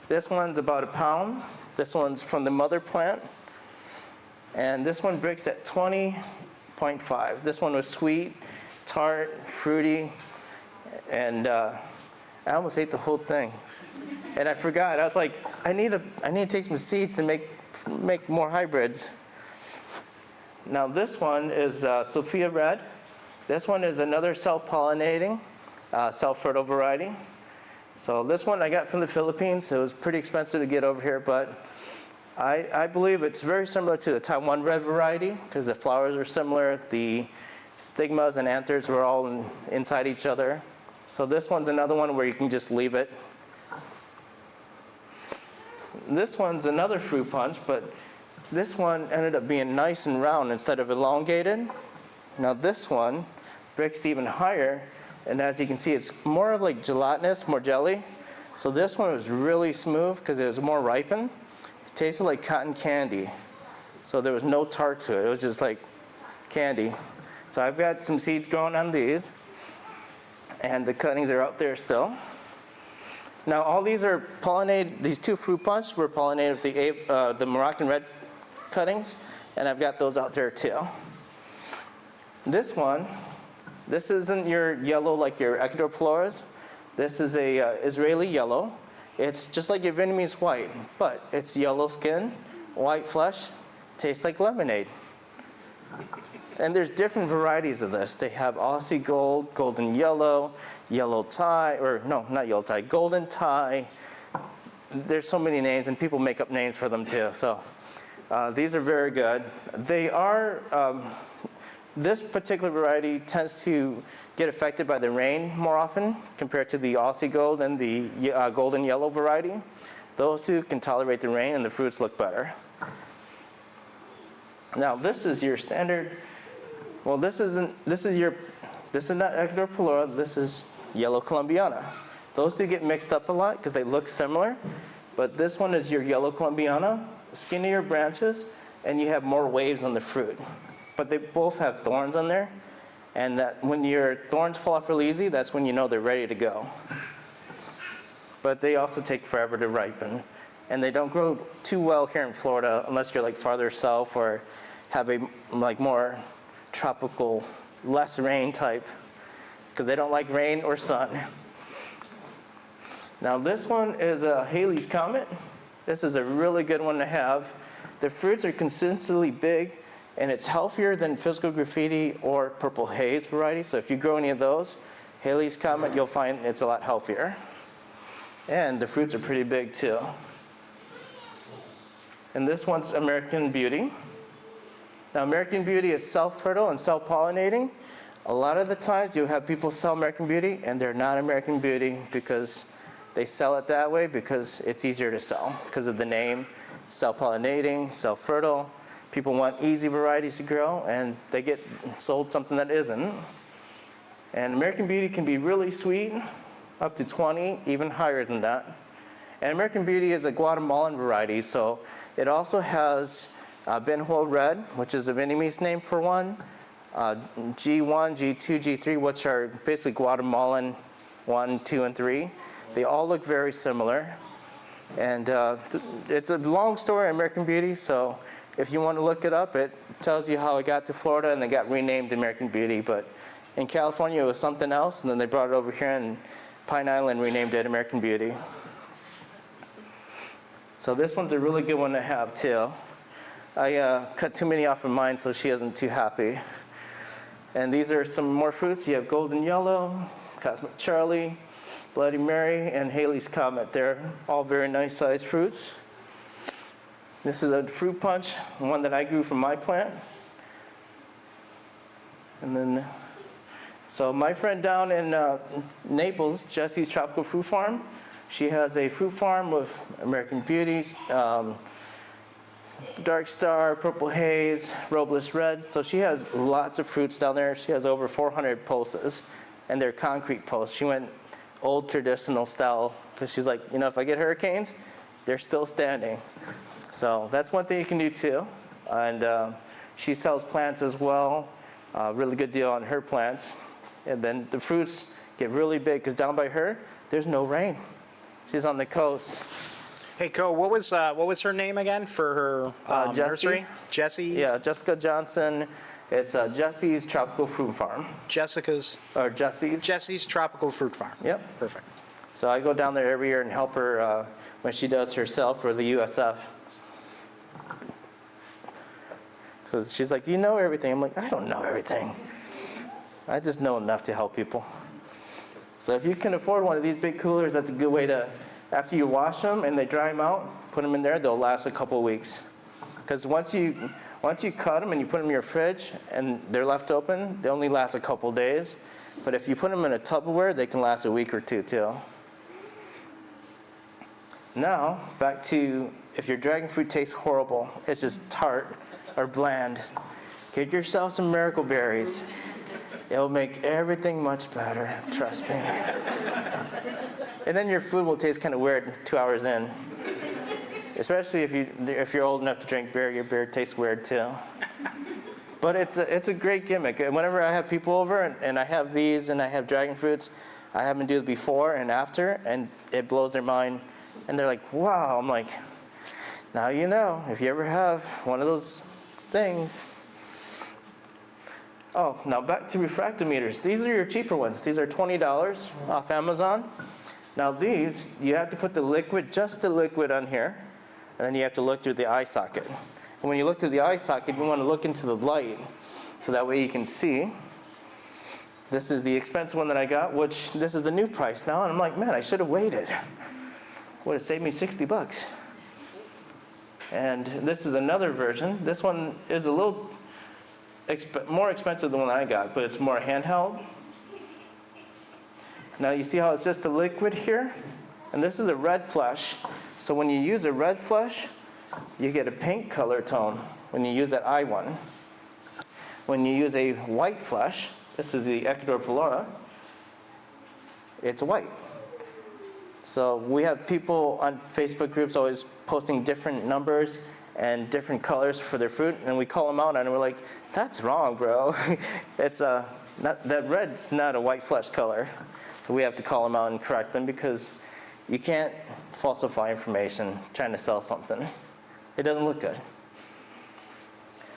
This one's about a pound. This one's from the mother plant. And this one breaks at 20.5. This one was sweet, tart, fruity, and I almost ate the whole thing. And I forgot. I was like, I need to take some seeds to make more hybrids. Now this one is Sophia Red. This one is another self-pollinating, self-fertile variety. So this one I got from the Philippines. It was pretty expensive to get over here, but I believe it's very similar to the Taiwan Red variety because the flowers are similar. The stigmas and anthers were all inside each other. So this one's another one where you can just leave it. This one's another fruit punch, but this one ended up being nice and round instead of elongated. Now this one breaks even higher, and as you can see, it's more of like gelatinous, more jelly. So this one was really smooth because it was more ripened. It tasted like cotton candy. So there was no tart to it. It was just like candy. So I've got some seeds growing on these, and the cuttings are out there still. Now all these are pollinated, these 2 fruit punch were pollinated with the Moroccan Red cuttings, and I've got those out there too. This one, this isn't your yellow like your Ecuador Floras. This is a Israeli yellow. It's just like your Vietnamese white, but it's yellow skin, white flesh, tastes like lemonade. And there's different varieties of this. They have Aussie Gold, Golden Yellow, Yellow Thai, or no, not Yellow Thai, Golden Thai. There's so many names, and people make up names for them too. So these are very good. They are, this particular variety tends to get affected by the rain more often compared to the Aussie Gold and the Golden Yellow variety. Those 2 can tolerate the rain, and the fruits look better. Now this is your standard. Well, this is not Ecuador Flora, this is Yellow Colombiana. Those 2 get mixed up a lot because they look similar, but this one is your Yellow Colombiana, skinnier branches, and you have more waves on the fruit. But they both have thorns on there, and that when your thorns fall off really easy, that's when you know they're ready to go. But they also take forever to ripen, and they don't grow too well here in Florida unless you're like farther south or have a like more tropical, less rain type, because they don't like rain or sun. Now this one is a Halley's Comet. This is a really good one to have. The fruits are consistently big, and it's healthier than Physical Graffiti or Purple Haze variety. So if you grow any of those, Halley's Comet, you'll find it's a lot healthier. And the fruits are pretty big too. And this one's American Beauty. Now, American Beauty is self-fertile and self-pollinating. A lot of the times you'll have people sell American Beauty, and they're not American Beauty because they sell it that way because it's easier to sell because of the name, self-pollinating, self-fertile. People want easy varieties to grow, and they get sold something that isn't. And American Beauty can be really sweet, up to 20, even higher than that. And American Beauty is a Guatemalan variety, so it also has Benhol Red, which is a Vietnamese name for one, G1, G2, G3, which are basically Guatemalan 1, 2, and 3. They all look very similar. And it's a long story, American Beauty, so if you want to look it up, it tells you how it got to Florida and they got renamed American Beauty. But in California, it was something else, and then they brought it over here and Pine Island renamed it American Beauty. So this one's a really good one to have too. I cut too many off of mine, so she isn't too happy. And these are some more fruits. You have golden yellow, Cosmic Charlie, Bloody Mary, and Haley's Comet. They're all very nice sized fruits. This is a fruit punch, one that I grew from my plant. And then, so my friend down in Naples, Jesse's Tropical Fruit Farm, she has a fruit farm with American Beauties, Dark Star, Purple Haze, Robles Red. So she has lots of fruits down there. She has over 400 posts, and they're concrete posts. She went old traditional style because she's like, you know, if I get hurricanes, they're still standing. So that's one thing you can do too. And she sells plants as well. Really good deal on her plants. And then the fruits get really big because down by her, there's no rain. She's on the coast. Hey, Ko, what was her name again for her nursery? Jessie? Yeah, Jessica Johnson. It's Jesse's Tropical Fruit Farm. Jessica's? Or Jesse's. Jesse's Tropical Fruit Farm. Yep. Perfect. So I go down there every year and help her when she does herself for the USF. Because she's like, you know everything. I'm like, I don't know everything. I just know enough to help people. So if you can afford one of these big coolers, that's a good way to, after you wash them and they dry them out, put them in there, they'll last a couple of weeks. Because once you cut them and you put them in your fridge and they're left open, they only last a couple of days. But if you put them in a Tupperware, they can last a week or two too. Now, back to if your dragon fruit tastes horrible, it's just tart or bland, get yourself some miracle berries. It'll make everything much better, trust me. And then your food will taste kind of weird 2 hours in. Especially if you're old enough to drink beer, your beer tastes weird too. But it's a great gimmick. Whenever I have people over and I have these and I have dragon fruits, I have them do it before and after, and it blows their mind. And they're like, wow. I'm like, now you know, if you ever have one of those things. Oh, now back to refractometers. These are your cheaper ones. These are $20 off Amazon. Now these, you have to put the liquid, just the liquid on here, and then you have to look through the eye socket. And when you look through the eye socket, you want to look into the light, so that way you can see. This is the expensive one that I got, which this is the new price now, and I'm like, man, I should have waited. Would have saved me $60. And this is another version. This one is a little more expensive than the one I got, but it's more handheld. Now you see how it's just a liquid here? And this is a red flush. So when you use a red flush, you get a pink color tone when you use that eye one. When you use a white flush, this is the Ecuador Pelora, it's white. So we have people on Facebook groups always posting different numbers and different colors for their fruit, and we call them out and we're like, that's wrong, bro. It's that red's not a white flesh color. So we have to call them out and correct them because you can't falsify information trying to sell something. It doesn't look good.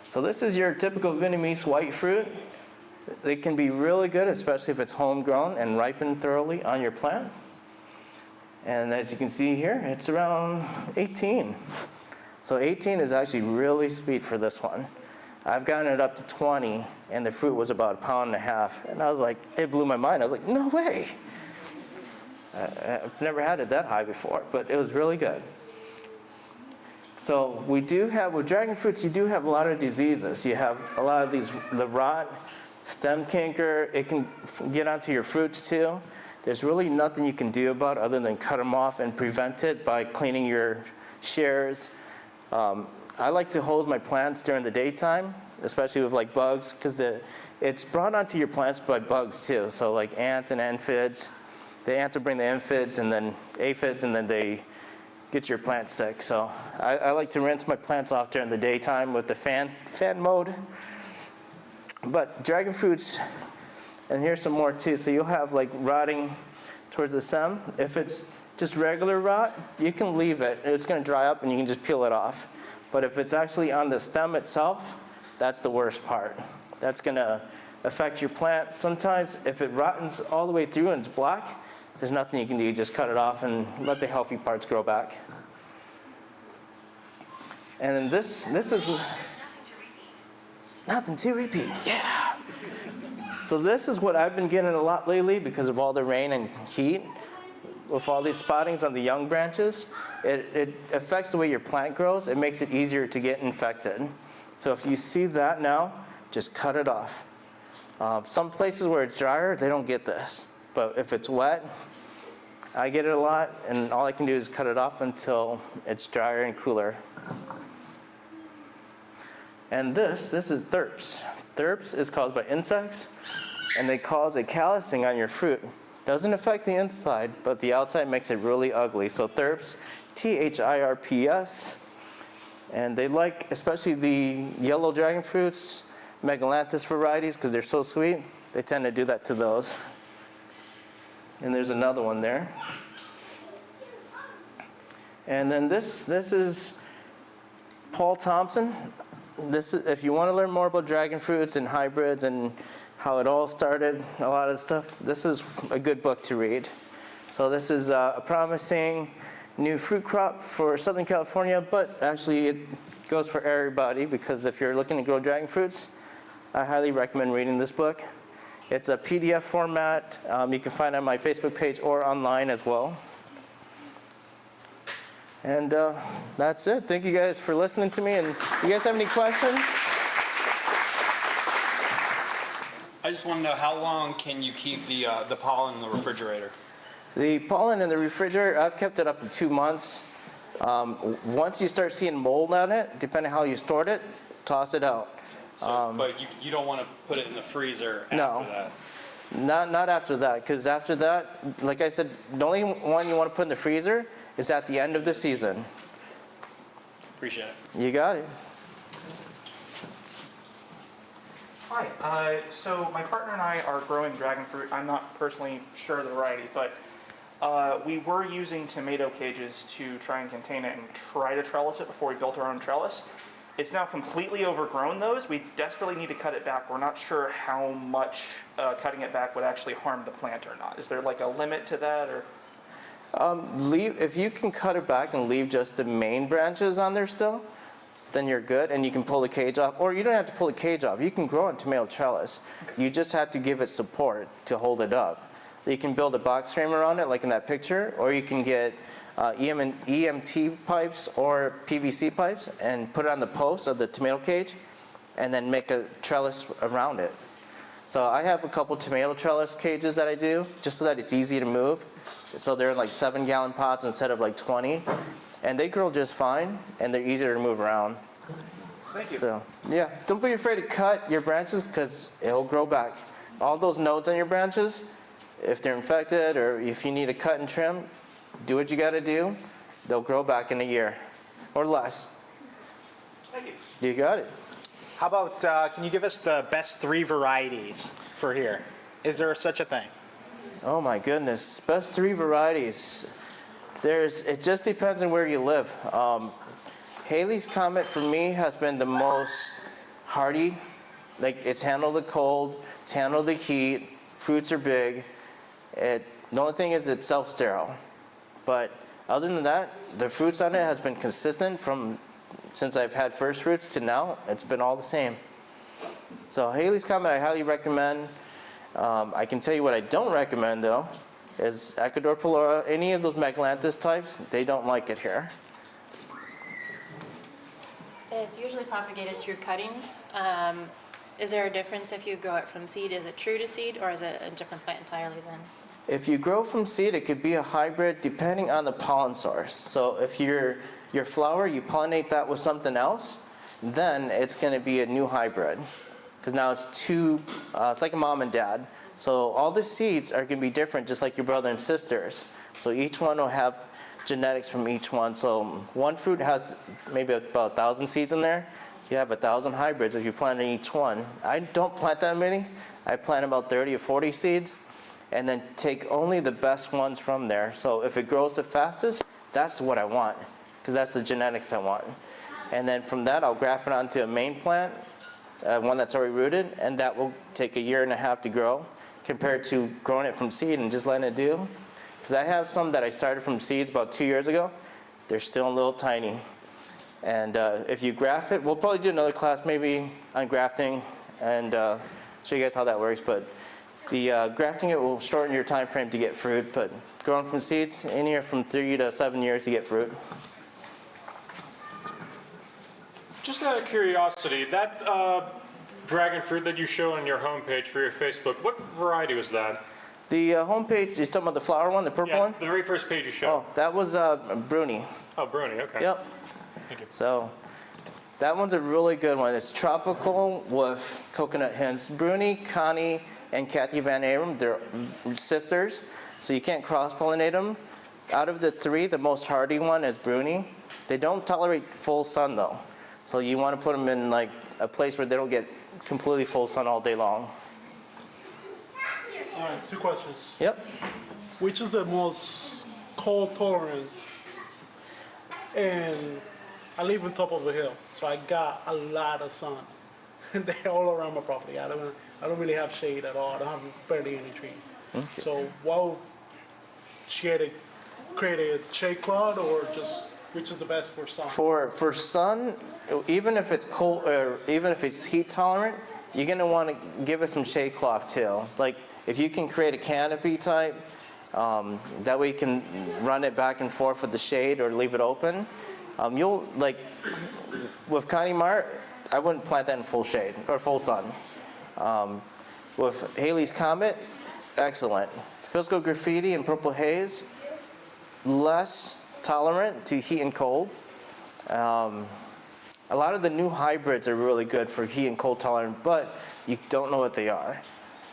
So this is your typical Vietnamese white fruit. It can be really good, especially if it's homegrown and ripened thoroughly on your plant. And as you can see here, it's around 18. So 18 is actually really sweet for this one. I've gotten it up to 20, and the fruit was about 1.5 pounds. And I was like, it blew my mind. I was like, no way. I've never had it that high before, but it was really good. So we do have, with dragon fruits, you do have a lot of diseases. You have a lot of these, the rot, stem canker. It can get onto your fruits too. There's really nothing you can do about it other than cut them off and prevent it by cleaning your shares. I like to hose my plants during the daytime, especially with like bugs, because it's brought onto your plants by bugs too. So like ants and aphids. The ants will bring the aphids and then they get your plant sick. So I like to rinse my plants off during the daytime with the fan mode. But dragon fruits, and here's some more too. So you'll have like rotting towards the stem. If it's just regular rot, you can leave it. It's going to dry up and you can just peel it off. But if it's actually on the stem itself, that's the worst part. That's going to affect your plant. Sometimes if it rottens all the way through and it's black, there's nothing you can do. You just cut it off and let the healthy parts grow back. And then this is nothing to repeat. Yeah. So this is what I've been getting a lot lately because of all the rain and heat. With all these spottings on the young branches, it affects the way your plant grows. It makes it easier to get infected. So if you see that now, just cut it off. Some places where it's drier, they don't get this. But if it's wet, I get it a lot, and all I can do is cut it off until it's drier and cooler. And this is thrips. Thrips is caused by insects, and they cause a callousing on your fruit. Doesn't affect the inside, but the outside makes it really ugly. So thrips, Thirps, and they like, especially the yellow dragon fruits, Megalanthus varieties, because they're so sweet, they tend to do that to those. And there's another one there. And then this is Paul Thompson. This is, if you want to learn more about dragon fruits and hybrids and how it all started, a lot of stuff, this is a good book to read. So this is a promising new fruit crop for Southern California, but actually it goes for everybody, because if you're looking to grow dragon fruits, I highly recommend reading this book. It's a PDF format. You can find it on my Facebook page or online as well. And that's it. Thank you guys for listening to me. And you guys have any questions? I just want to know, how long can you keep the pollen in the refrigerator? The pollen in the refrigerator, I've kept it up to 2 months. Once you start seeing mold on it, depending on how you stored it, toss it out. So, but you don't want to put it in the freezer after No. that? Not after that, because after that, like I said, the only one you want to put in the freezer is at the end of the season. Appreciate it. You got it. Hi, so my partner and I are growing dragon fruit. I'm not personally sure of the variety, but we were using tomato cages to try and contain it and try to trellis it before we built our own trellis. It's now completely overgrown those. We desperately need to cut it back. We're not sure how much cutting it back would actually harm the plant or not. Is there like a limit to that, or? If you can cut it back and leave just the main branches on there still, then you're good, and you can pull the cage off. Or you don't have to pull the cage off. You can grow a tomato trellis. You just have to give it support to hold it up. You can build a box frame around it, like in that picture, or you can get EMT pipes or PVC pipes and put it on the post of the tomato cage, and then make a trellis around it. So I have a couple tomato trellis cages that I do, just so that it's easy to move. So they're like 7-gallon pots instead of like 20. And they grow just fine, and they're easier to move around. Thank you. So, yeah, don't be afraid to cut your branches, because it'll grow back. All those nodes on your branches, if they're infected or if you need to cut and trim, do what you got to do. They'll grow back in a year or less. Thank you. You got it. How about, can you give us the best 3 varieties for here? Is there such a thing? Oh my goodness, best 3 varieties. It just depends on where you live. Haley's Comet for me has been the most hardy. Like, it's handled the cold, it's handled the heat, fruits are big. The only thing is it's self-sterile. But other than that, the fruits on it has been consistent since I've had first fruits to now. It's been all the same. So Haley's Comet I highly recommend. I can tell you what I don't recommend though, is Ecuador Flora. Any of those Megalanthus types, they don't like it here. It's usually propagated through cuttings. Is there a difference if you grow it from seed? Is it true to seed, or is it a different plant entirely then? If you grow from seed, it could be a hybrid depending on the pollen source. So if your flower, you pollinate that with something else, then it's going to be a new hybrid. Because now it's like a mom and dad. So all the seeds are going to be different, just like your brother and sisters. So each one will have genetics from each one. So one fruit has maybe about 1,000 seeds in there. You have 1,000 hybrids if you plant in each one. I don't plant that many. I plant about 30 or 40 seeds, and then take only the best ones from there. So if it grows the fastest, that's what I want, because that's the genetics I want. And then from that, I'll graft it onto a main plant, one that's already rooted, and that will take 1.5 years to grow, compared to growing it from seed and just letting it do. Because I have some that I started from seeds about 2 years ago. They're still a little tiny. And if you graft it, we'll probably do another class maybe on grafting and show you guys how that works. But the grafting it will shorten your time frame to get fruit. But growing from seeds, anywhere from 3 to 7 years to get fruit. Just out of curiosity, that dragon fruit that you show on your homepage for your Facebook, what variety was that? The homepage, you're talking about the flower one, the purple Yeah, one? the very first page you showed. Oh, that was Bruni. Oh, Bruni, okay. Yep. Thank you. So that one's a really good one. It's tropical with coconut hints. Bruni, Connie, and Kathy Van Aram, they're sisters, so you can't cross-pollinate them. Out of the three, the most hardy one is Bruni. They don't tolerate full sun though. So you want to put them in like a place where they don't get completely full sun all day long. All right, 2 questions. Yep. Which is the most cold tolerance? And I live on top of a hill, so I got a lot of sun. They're all around my property. I don't really have shade at all. I don't have barely any trees. Okay. So why would she create a shade cloud, or just which is the best for sun? For sun, even if it's cold or even if it's heat tolerant, you're gonna want to give it some shade cloth too. Like if you can create a canopy type, that way you can run it back and forth with the shade or leave it open. You'll like with Connie Mart, I wouldn't plant that in full shade or full sun. With Haley's Comet, excellent. Fiscal Graffiti and Purple Haze, less tolerant to heat and cold. A lot of the new hybrids are really good for heat and cold tolerant, but you don't know what they are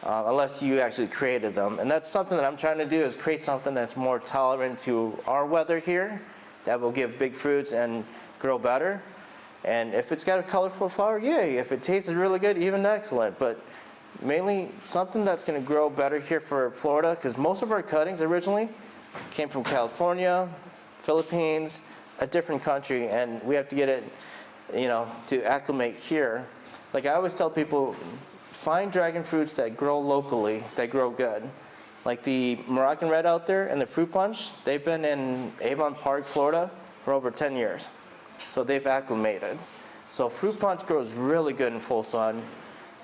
unless you actually created them. And that's something that I'm trying to do, is create something that's more tolerant to our weather here, that will give big fruits and grow better. And if it's got a colorful flower, yay. If it tastes really good, even excellent. But mainly something that's going to grow better here for Florida, because most of our cuttings originally came from California, Philippines, a different country, and we have to get it, to acclimate here. Like I always tell people, find dragon fruits that grow locally, that grow good. Like the Moroccan Red out there and the Fruit Punch, they've been in Avon Park, Florida for over 10 years. So they've acclimated. So Fruit Punch grows really good in full sun,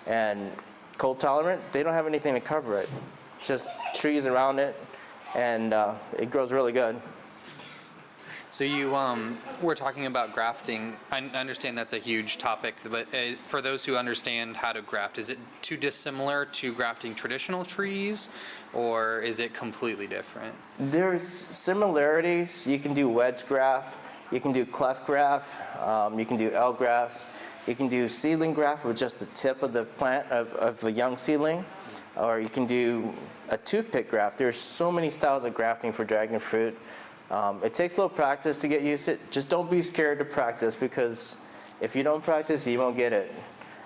and cold tolerant, they don't have anything to cover it. Just trees around it, and it grows really good. So you were talking about grafting. I understand that's a huge topic, but for those who understand how to graft, is it too dissimilar to grafting traditional trees, or is it completely different? There's similarities. You can do wedge graft, you can do cleft graft, you can do L grafts, you can do seedling graft with just the tip of the plant of a young seedling, or you can do a toothpick graft. There's so many styles of grafting for dragon fruit. It takes a little practice to get used to it. Just don't be scared to practice, because if you don't practice, you won't get it.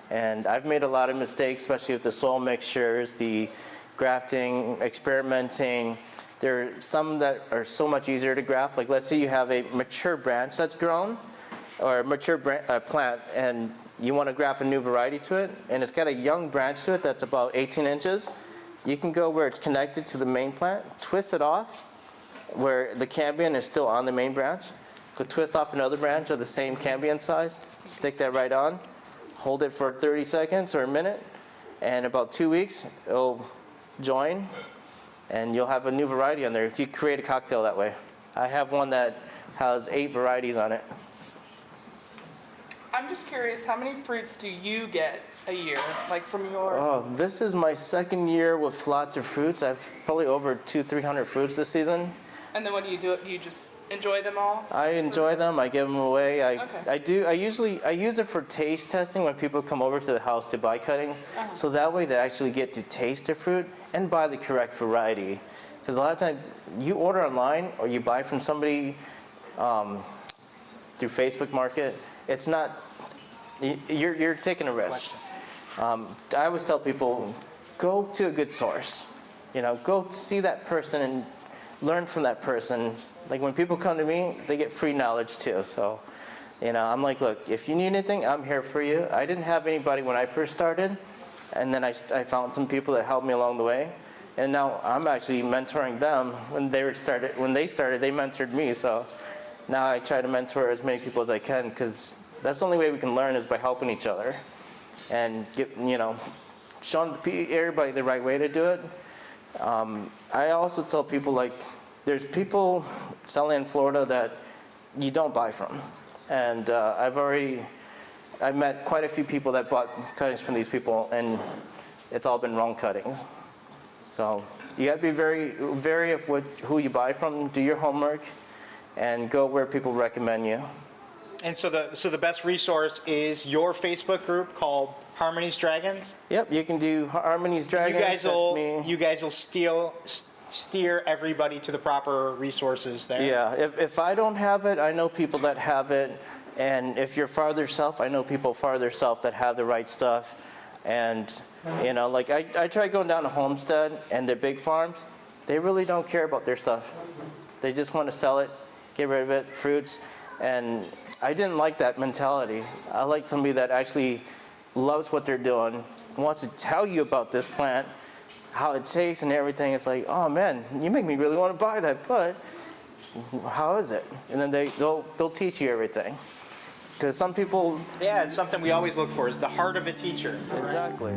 And I've made a lot of mistakes, especially with the soil mixtures, the grafting, experimenting. There are some that are so much easier to graft. Like let's say you have a mature branch that's grown, or a mature plant, and you want to graft a new variety to it, and it's got a young branch to it that's about 18 inches. You can go where it's connected to the main plant, twist it off, where the cambium is still on the main branch. Go twist off another branch of the same cambium size, stick that right on, hold it for 30 seconds or a minute, and about 2 weeks, it'll join, and you'll have a new variety on there. You create a cocktail that way. I have one that has 8 varieties on it. I'm just curious, how many fruits do you get a year, like from your? Oh, this is my second year with lots of fruits. I've probably over 200-300 fruits this season. And then what do? You just enjoy them all? I enjoy them. I give them away. Okay. I use it for taste testing when people come over to the house to buy cuttings. So that way they actually get to taste the fruit and buy the correct variety. Because a lot of times you order online or you buy from somebody through Facebook Market, it's not, you're taking a risk. I always tell people, go to a good source. Go see that person and learn from that person. Like when people come to me, they get free knowledge too. So, I'm like, look, if you need anything, I'm here for you. I didn't have anybody when I first started, and then I found some people that helped me along the way, and now I'm actually mentoring them. When they started, they mentored me. So, now I try to mentor as many people as I can, because that's the only way we can learn is by helping each other and showing everybody the right way to do it. I also tell people, like, there's people selling in Florida that you don't buy from. And I've met quite a few people that bought cuttings from these people, and it's all been wrong cuttings. So you got to be very of who you buy from, do your homework, and go where people recommend you. And so the best resource is your Facebook group called Harmony's Dragons. Yep, you can do Harmony's Dragons. You guys will steer everybody to the proper resources there. Yeah, if I don't have it, I know people that have it. And if you're farther south, I know people farther south that have the right stuff. And, like I try going down to Homestead and their big farms. They really don't care about their stuff. They just want to sell it, get rid of it, fruits. And I didn't like that mentality. I like somebody that actually loves what they're doing, wants to tell you about this plant, how it tastes and everything. It's like, oh man, you make me really want to buy that, but how is it? And then they'll teach you everything. Because some people... Yeah, it's something we always look for, is the heart of a teacher. Exactly.